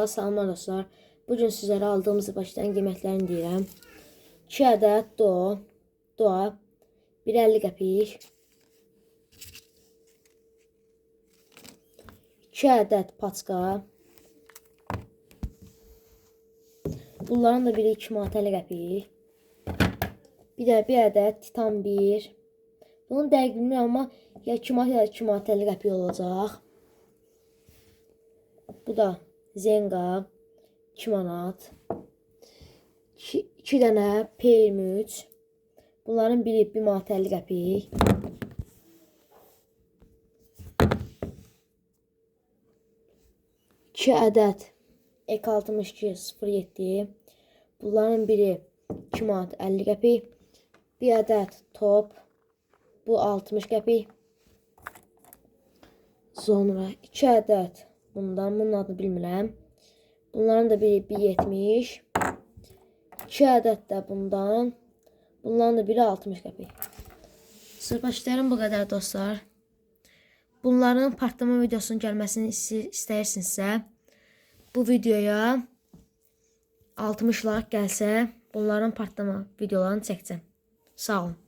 Salamlar dostlar. Bugün sizlere aldığımız başlayan qiymətlərini deyirəm. 2 ədəd doğa 1.50 qəpik. 2 ədəd paçka. Bunların da biri 2 manat 50 qəpik. Bir də bir ədəd Titan 1. Bunun dəqiq bilmirəm, amma ya 2 manat ya 2 manat 50 qəpik olacaq. Bu da Zenga 2 manat. 2 dənə P23. Bunların biri 1 manat 50 qəpik. İki ədəd Ek6207. Bunların biri 2 manat 50 qəpik. Bir ədəd top. Bu 60 qəpik. Sonra 2 ədəd bunun adını bilmirəm. Bunların da biri 1.70. 2 ədəd də bundan. Bunların da biri 60 qəpik. Sırbaşlarım bu qədər dostlar. Bunların partlama videosunun gəlməsini istəyirsinizsə, bu videoya 60 like gəlsə, bunların partlama videolarını çəkəcəm. Sağ olun.